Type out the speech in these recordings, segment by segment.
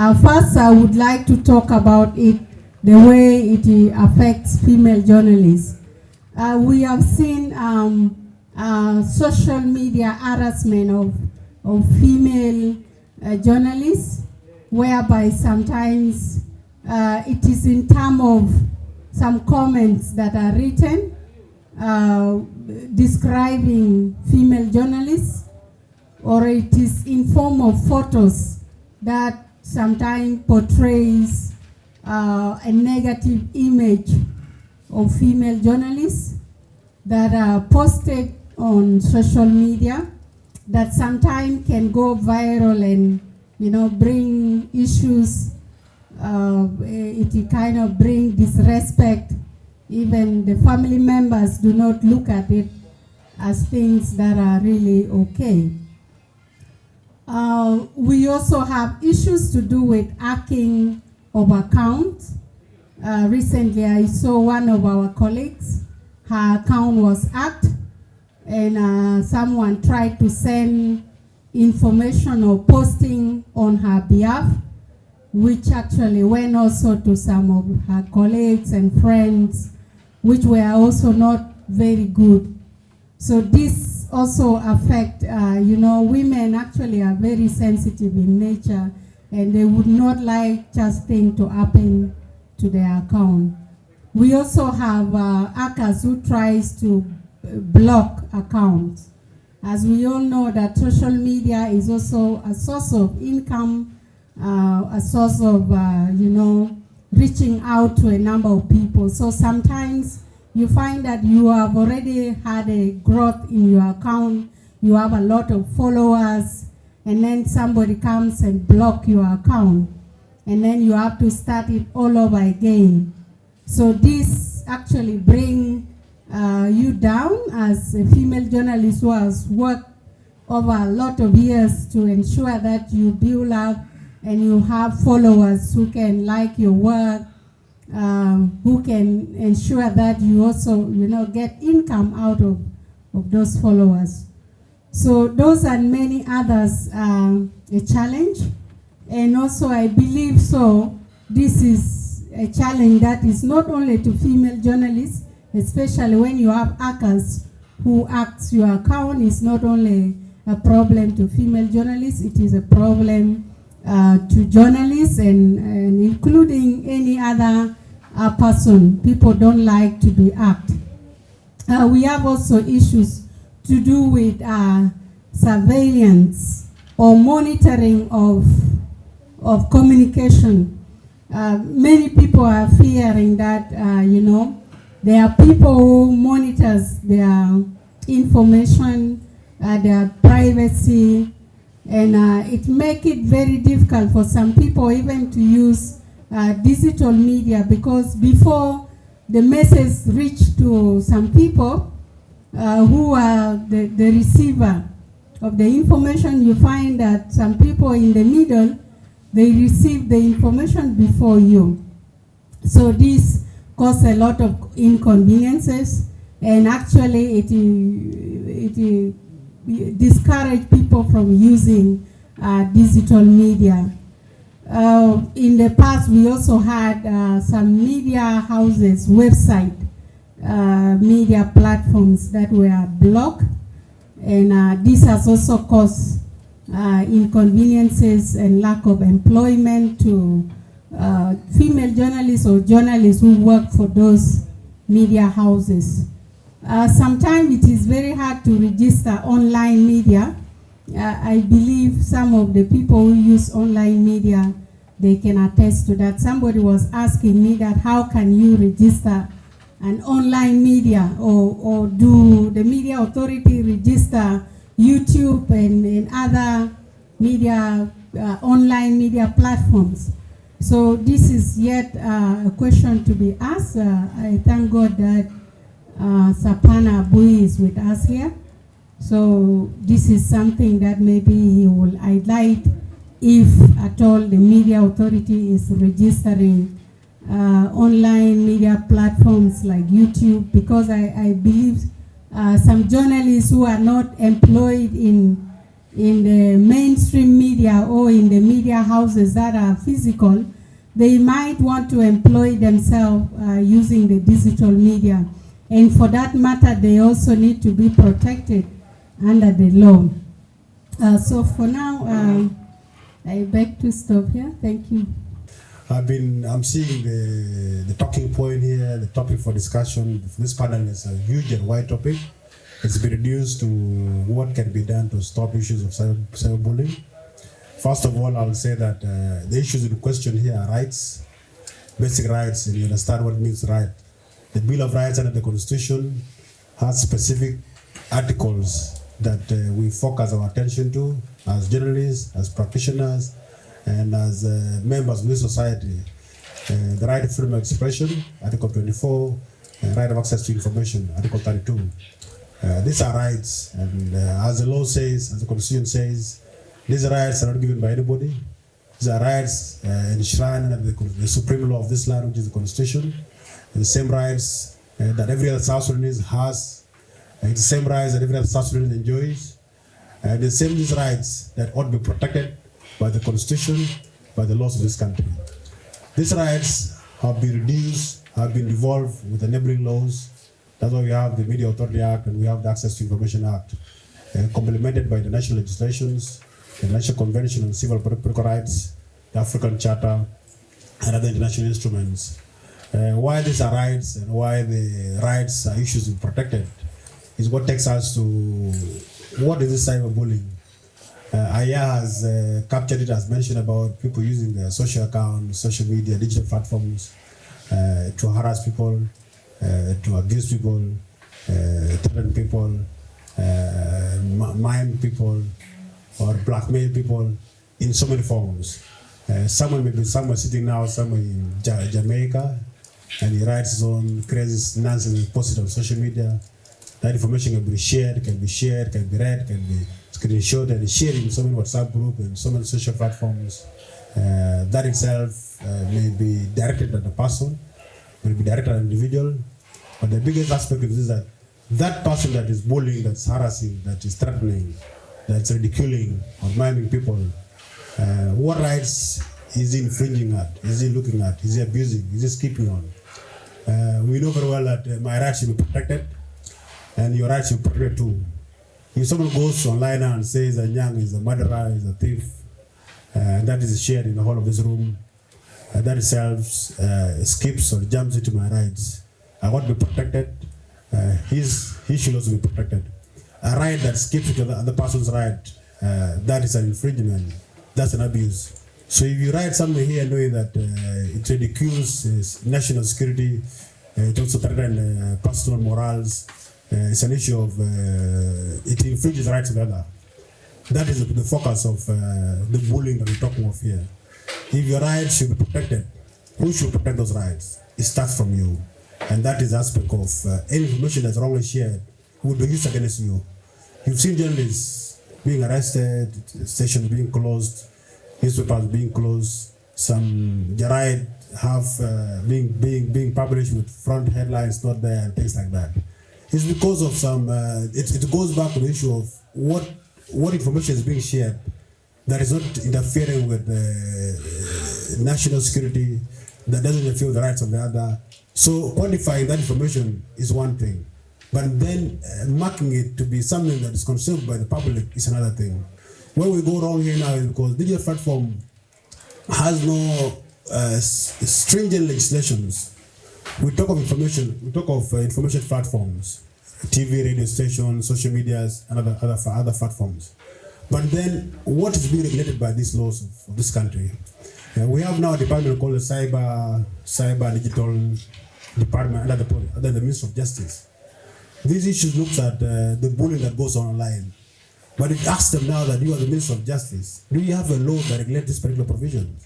First, I would like to talk about it, the way it affects female journalists. We have seen social media harassment of female journalists, whereby sometimes it is in terms of some comments that are written describing female journalists, or it is in form of photos that sometimes portrays a negative image of female journalists that are posted on social media that sometimes can go viral and bring issues. It kind of bring disrespect. Even the family members do not look at it as things that are really okay. We also have issues to do with hacking of accounts. Recently, I saw one of our colleagues, her account was hacked, and someone tried to send information or posting on her behalf, which actually went also to some of her colleagues and friends, which were also not very good. So this also affect, women actually are very sensitive in nature, and they would not like just things to happen to their account. We also have hackers who tries to block accounts. As we all know that social media is also a source of income, a source of, reaching out to a number of people. So sometimes you find that you have already had a growth in your account, you have a lot of followers, and then somebody comes and block your account, and then you have to start it all over again. So this actually bring you down as a female journalist who has worked over a lot of years to ensure that you build up and you have followers who can like your work, who can ensure that you also, get income out of those followers. So those and many others are a challenge. And also I believe this is a challenge that is not only to female journalists, especially when you have hackers who hack your account. It's not only a problem to female journalists, it is a problem to journalists and including any other person. People don't like to be hacked. We have also issues to do with surveillance or monitoring of communication. Many people are fearing that, there are people who monitors their information, their privacy, and it makes it very difficult for some people even to use digital media, because before the message reach to some people who are the receiver of the information, you find that some people in the middle, they receive the information before you. So this causes a lot of inconveniences, and actually it discourages people from using digital media. In the past, we also had some media houses, website, media platforms that were blocked, and this has also caused inconveniences and lack of employment to female journalists or journalists who work for those media houses. Sometimes it is very hard to register online media. I believe some of the people who use online media, they can attest to that. Somebody was asking me that how can you register an online media, or do the media authority register YouTube and other media, online media platforms? So this is yet a question to be asked. I thank God that Sapana Abui is with us here. So this is something that maybe he will highlight if at all the media authority is registering online media platforms like YouTube, because I believe some journalists who are not employed in in the mainstream media or in the media houses that are physical, they might want to employ themselves using the digital media. And for that matter, they also need to be protected under the law. So for now, I beg to stop here. Thank you. I'm seeing the talking point here, the topic for discussion. This panel is a huge and wide topic. It's been reduced to what can be done to stop issues of cyberbullying. First of all, I'll say that the issues in question here are rights, basic rights, and you understand what it means right. The Bill of Rights under the Constitution has specific articles that we focus our attention to as journalists, as practitioners, and as members of this society. The right of freedom of expression, Article 24, and right of access to information, Article 32. These are rights, and as the law says, as the Constitution says, these rights are not given by anybody. These are rights enshrined under the supreme law of this land, which is the Constitution. The same rights that every other South Sudanese has, the same rights that every other South Sudanese enjoys, the same these rights that ought to be protected by the Constitution, by the laws of this country. These rights have been reduced, have been devolved with enabling laws. That's why we have the Media Authority Act and we have the Access to Information Act, complemented by the national legislations, the National Convention on Civil and Political Rights, the African Charter, and other international instruments. Why these are rights and why the rights are issues to be protected is what takes us to what is this cyberbullying. Aya has captured it, as mentioned, about people using their social accounts, social media, digital platforms to harass people, to abuse people, threaten people, mime people, or blackmail people in so many forms. Someone may be somewhere sitting now somewhere in Jamaica, and he writes his own crazy nonsense and posts it on social media. That information can be shared, can be read, can be screenshot and shared in so many WhatsApp groups and so many social platforms. That itself may be directed at the person, may be directed at an individual. But the biggest aspect of this is that that person that is bullying, that's harassing, that is threatening, that's ridiculing or miming people, what rights is he infringing at? Is he looking at? Is he abusing? Is he skipping on? We know very well that my rights should be protected and your rights should be protected too. If someone goes online and says that Nyang is a murderer, is a thief, and that is shared in the whole of this room, that itself skips or jumps into my rights. I want to be protected. He should also be protected. A right that skips into the other person's right, that is an infringement. That's an abuse. So if you write something here knowing that it ridicules national security, it also threatens personal morals, it's an issue of, it infringes the rights of the other. That is the focus of the bullying that we're talking of here. If your rights should be protected, who should protect those rights? It starts from you. And that is the aspect of any information that's wrongly shared would be used against you. You've seen journalists being arrested, stations being closed, newspapers being closed, some Jaride have being published with front headlines not there and things like that. It's because of some, it goes back to the issue of what information is being shared that is not interfering with national security, that doesn't interfere with the rights of the other. So quantifying that information is one thing, but then marking it to be something that is consumed by the public is another thing. Where we go wrong here now is because digital platform has no stringent legislations. We talk of information platforms, TV, radio stations, social medias, and other platforms. But then, what is being regulated by these laws of this country? We have now a department called the Cyber Digital Department under the Ministry of Justice. These issues looks at the bullying that goes on online. But it asks them now that you are the Minister of Justice. Do you have a law that regulates this particular provision?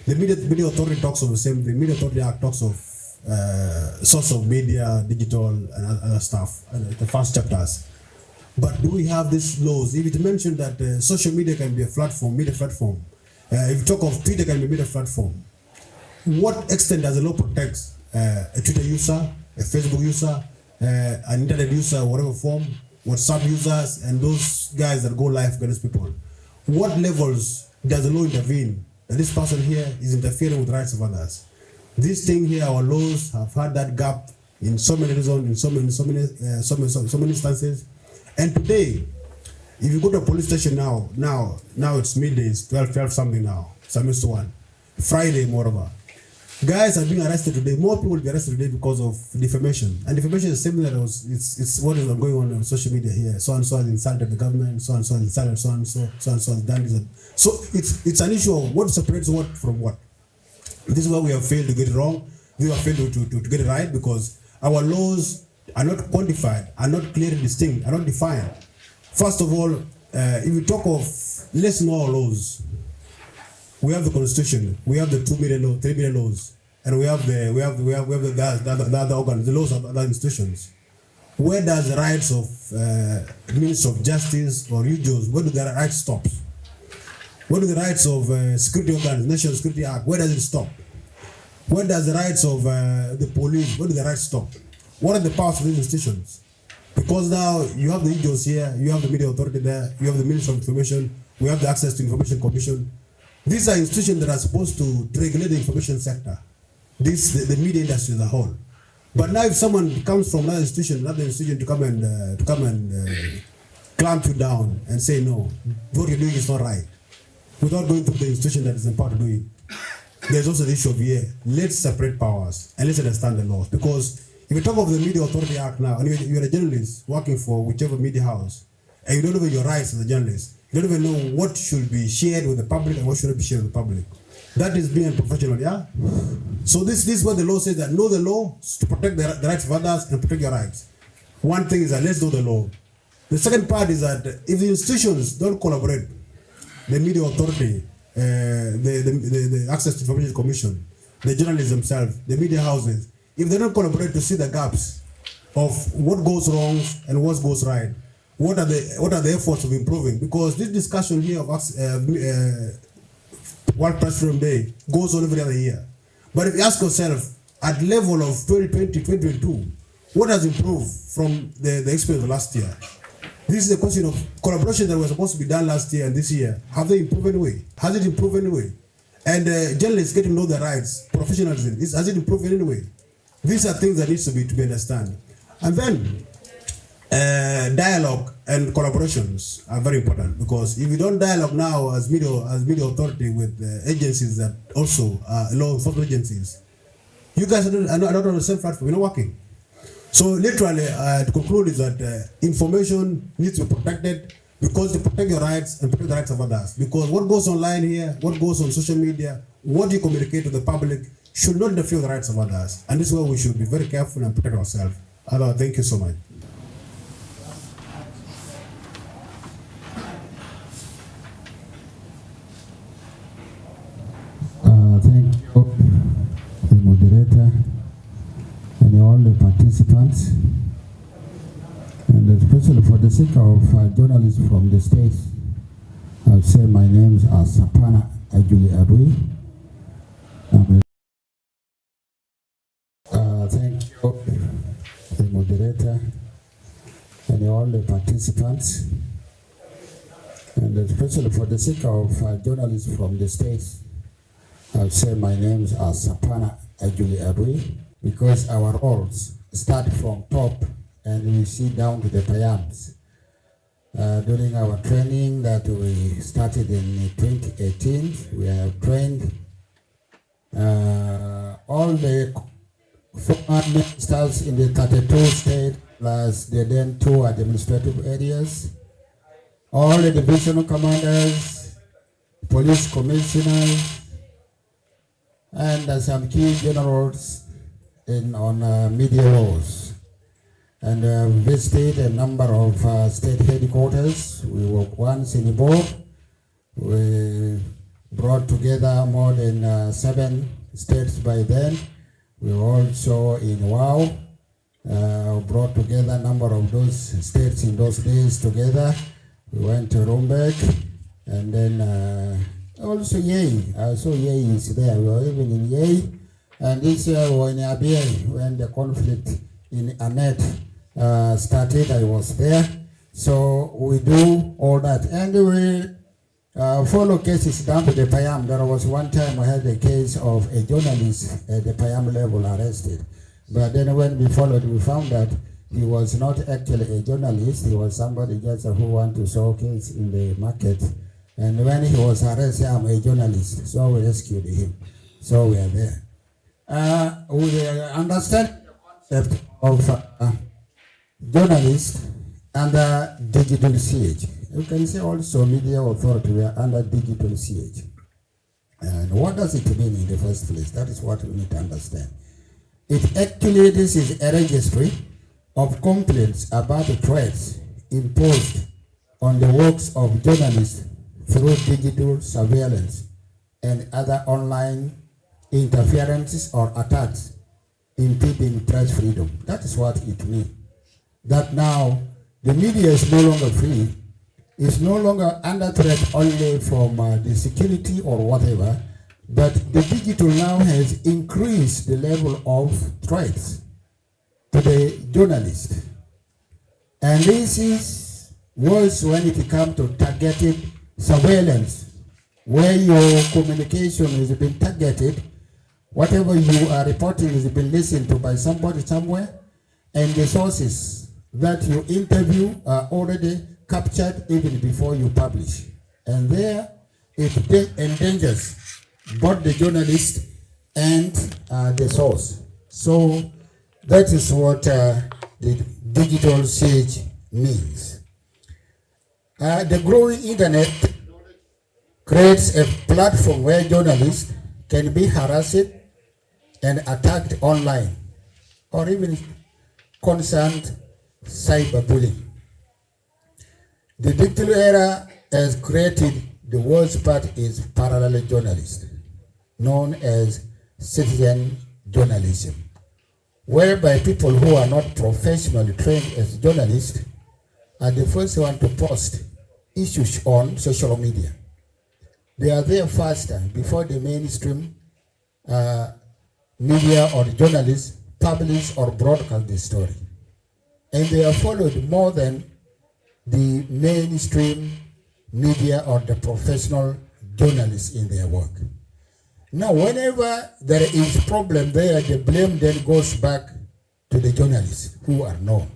The Media Authority talks of the same thing. Media Authority Act talks of source of media, digital, and other stuff, the first chapters. But do we have these laws? If it mentioned that social media can be a platform, media platform, if you talk of Twitter can be a media platform, what extent does the law protect a Twitter user, a Facebook user, an internet user, whatever form, WhatsApp users, and those guys that go live against people. What levels does the law intervene that this person here is interfering with rights of others? This thing here, our laws have had that gap in so many reasons, in so many instances. And today, if you go to a police station now it's midday, it's 12 something now, something to 1. Friday, moreover. Guys are being arrested today. More people will be arrested today because of defamation. And defamation is similar to it's what is going on social media here. So and so has insulted the government, so and so has insulted so and so has done this. So it's an issue of what separates what from what. This is why we have failed to get it wrong. We have failed to get it right because our laws are not quantified, are not clearly distinct, are not defined. First of all, if we talk of, let's know our laws. We have the Constitution, we have the 2 million laws, 3 million laws, and we have the other organs, the laws of other institutions. Where does the rights of Minister of Justice or UJOs, where do their rights stop? Where do the rights of security organs, National Security Act, where does it stop? Where does the rights of the police, where do the rights stop? What are the powers of these institutions? Because now you have the UJOs here, you have the Media Authority there, you have the Ministry of Information, we have the Access to Information Commission. These are institutions that are supposed to regulate the information sector, the media industry as a whole. But now if someone comes from another institution to come and clamp you down and say, no, what you're doing is not right, without going through the institution that is empowered to do it, there's also the issue of, let's separate powers and let's understand the laws. Because if you talk of the Media Authority Act now, and you're a journalist working for whichever media house, and you don't know your rights as a journalist, you don't even know what should be shared with the public and what shouldn't be shared with the public. That is being professional, yeah? So this is what the law says, that know the law to protect the rights of others and protect your rights. One thing is that let's know the law. The second part is that if the institutions don't collaborate, the Media Authority, the Access to Information Commission, the journalists themselves, the media houses, if they don't collaborate to see the gaps of what goes wrong and what goes right, what are the efforts of improving? Because this discussion here of World Press Freedom Day goes on every other year. But if you ask yourself, at level of 2020, 2022, what has improved from the experience of last year? This is a question of collaboration that was supposed to be done last year and this year. Have they improved anyway? Has it improved anyway? And journalists getting to know their rights, professionalism, has it improved in any way? These are things that needs to be understood. And then dialogue and collaborations are very important, because if you don't dialogue now as media authority with agencies that also are law enforcement agencies, you guys are not on the same platform, you're not working. So literally, to conclude is that information needs to be protected, because to protect your rights and protect the rights of others. Because what goes online here, what goes on social media, what you communicate to the public should not interfere with the rights of others. And this is why we should be very careful and protect ourselves. Thank you so much. Thank you, the moderator, and all the participants, and especially for the sake of journalists from the states. I'll say my names are Sapana Ajuli Arui. Thank you, the moderator, and all the participants, and especially for the sake of journalists from the states. I'll say my names are Sapana Ajuli Arui, because our roles start from top and we see down to the payams. During our training that we started in 2018, we have trained all the former ministers in the 32 states, plus the then 2 administrative areas, all the divisional commanders, police commissioners, and some key generals on media laws. And visited a number of state headquarters. We were once in Ibo. We brought together more than 7 states by then. We were also in Wow. Brought together a number of those states in those days together. We went to Rumbek, and then also Yei. So Yei is there. We were even in Yei. And this year we were in Abyei when the conflict in Anet started. I was there. So we do all that. And we follow cases down to the Payam. There was one time we had a case of a journalist at the Payam level arrested. But then when we followed, we found that he was not actually a journalist. He was somebody just who wanted to showcase in the market. And when he was arrested, I'm a journalist. So we rescued him. So we are there. We understand the concept of journalists under digital siege. You can say also media authority, we are under digital siege. And what does it mean in the first place? That is what we need to understand. It actually, this is a registry of complaints about the threats imposed on the works of journalists through digital surveillance and other online interferences or attacks impeding press freedom. That is what it means. That now the media is no longer free, is no longer under threat only from the security or whatever, but the digital now has increased the level of threats to the journalist. And this is worse when it comes to targeted surveillance, where your communication is being targeted, whatever you are reporting is being listened to by somebody somewhere, and the sources that you interview are already captured even before you publish. And there it endangers both the journalist and the source. So that is what the digital siege means. The growing internet creates a platform where journalists can be harassed and attacked online, or even concerned cyberbullying. The digital era has created, the worst part is parallel journalism, known as citizen journalism, whereby people who are not professionally trained as journalists are the first one to post issues on social media. They are there faster before the mainstream media or journalists publish or broadcast the story. And they are followed more than the mainstream media or the professional journalists in their work. Now, whenever there is problem there, the blame then goes back to the journalists who are known.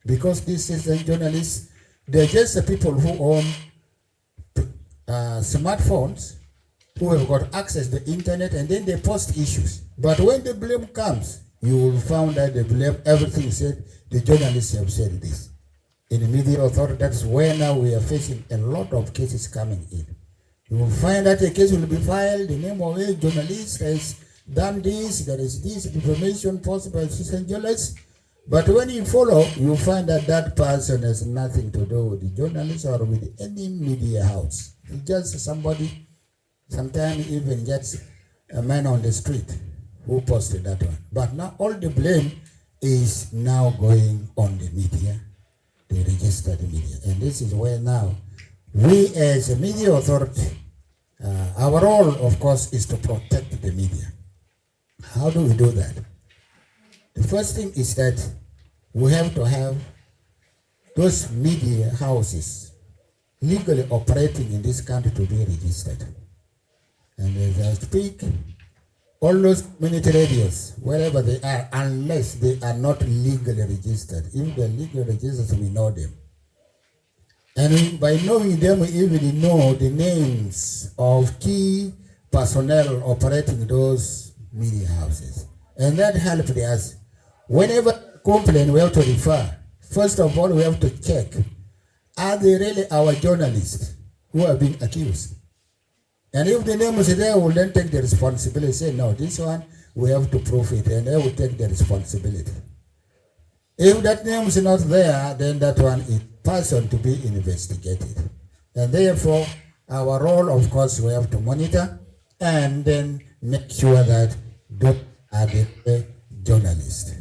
Because these citizen journalists, they're just the people who own smartphones, who have got access to the internet, and then they post issues. But when the blame comes, you will find that they blame everything said, the journalists have said this. In the media authority, that's where now we are facing a lot of cases coming in. You will find that a case will be filed, the name of a journalist has done this, there is this information posted by citizen journalists. But when you follow, you find that that person has nothing to do with the journalist or with any media house. It's just somebody, sometimes even gets a man on the street who posted that one. But now all the blame is now going on the media, the registered media. And this is where now we as a media authority, our role, of course, is to protect the media. How do we do that? The first thing is that we have to have those media houses legally operating in this country to be registered. And as I speak, all those community radios, wherever they are, unless they are not legally registered. If they're legally registered, we know them. And by knowing them, we even know the names of key personnel operating those media houses. And that helps us. Whenever complaint, we have to refer. First of all, we have to check, are they really our journalists who are being accused? And if the name is there, we'll then take the responsibility. Say, no, this one, we have to prove it, and they will take the responsibility. If that name is not there, then that one is person to be investigated. And therefore, our role, of course, we have to monitor and then make sure that those are the journalists.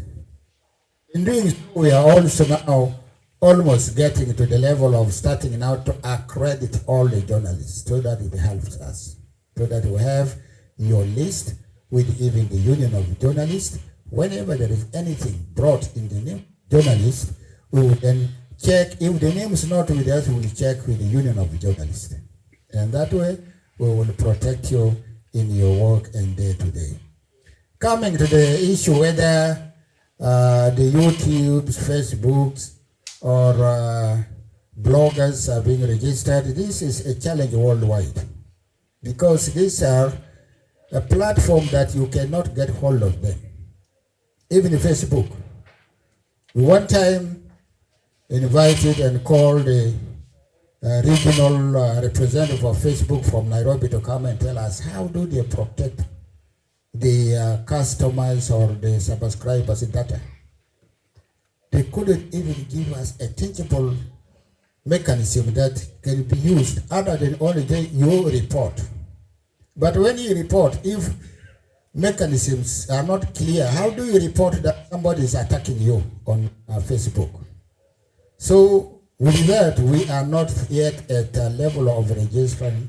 In doing so, we are also now almost getting to the level of starting now to accredit all the journalists so that it helps us. So that we have your list with even the Union of Journalists. Whenever there is anything brought in the name journalist, we will then check, if the name is not with us, we will check with the Union of Journalists. And that way, we will protect you in your work and day to day. Coming to the issue whether the YouTubes, Facebooks, or bloggers are being registered, this is a challenge worldwide, because these are a platform that you cannot get hold of them. Even Facebook. We one time invited and called the regional representative of Facebook from Nairobi to come and tell us how do they protect the customers or the subscribers' data. They couldn't even give us a tangible mechanism that can be used other than only you report. But when you report, if mechanisms are not clear, how do you report that somebody is attacking you on Facebook? So with that, we are not yet at a level of registering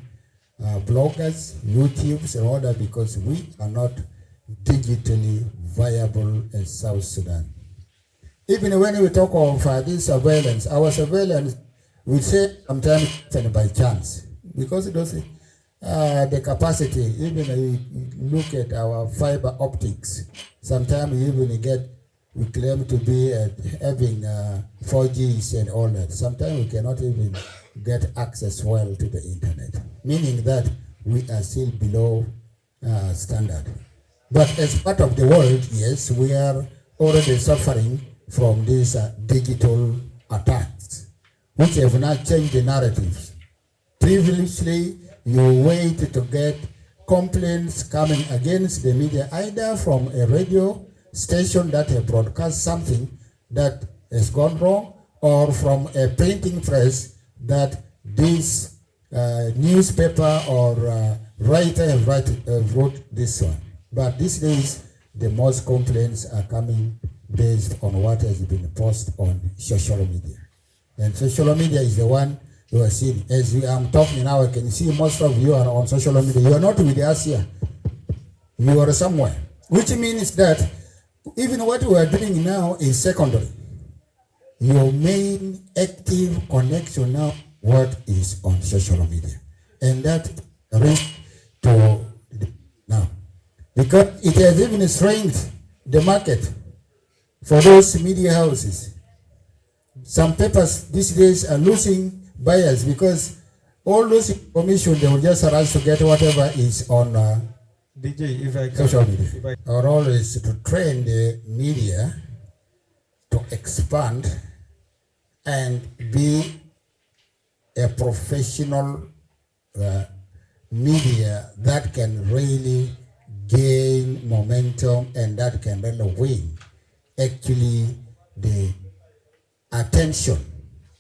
bloggers, YouTubes, and all that, because we are not digitally viable in South Sudan. Even when we talk of this surveillance, our surveillance, we say sometimes by chance, because those the capacity, even you look at our fiber optics, sometimes we claim to be having 4Gs and all that. Sometimes we cannot even get access well to the internet, meaning that we are still below standard. But as part of the world, yes, we are already suffering from these digital attacks, which have not changed the narratives. Previously, you wait to get complaints coming against the media, either from a radio station that have broadcast something that has gone wrong, or from a printing press that this newspaper or writer have wrote this one. But these days, the most complaints are coming based on what has been posted on social media. And social media is the one you are seeing. As I'm talking now, I can see most of you are on social media. You are not with us here. You are somewhere. Which means that even what we are doing now is secondary. Your main active connection now, what is on social media. And that reach to now. Because it has even strengthened the market for those media houses. Some papers these days are losing buyers because all those information they will just rush to get whatever is on DJ, if I can, social media. Our role is to train the media to expand and be a professional media that can really gain momentum and that can really win actually the attention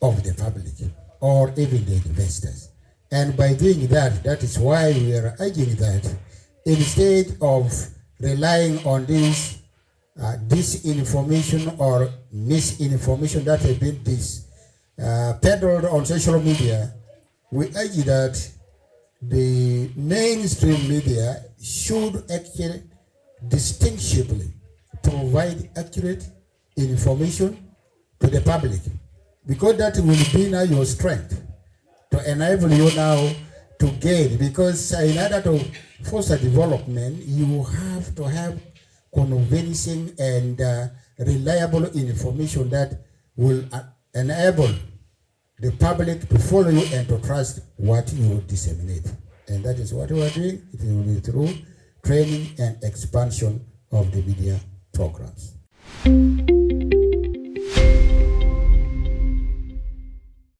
of the public or even the investors. And by doing that, that is why we are urging that instead of relying on this disinformation or misinformation that has been peddled on social media, we urge that the mainstream media should actually distinctively provide accurate information to the public, because that will be now your strength to enable you now to gain. Because in order to foster development, you have to have convincing and reliable information that will enable the public to follow you and to trust what you disseminate. And that is what we are doing. It will be through training and expansion of the media programs.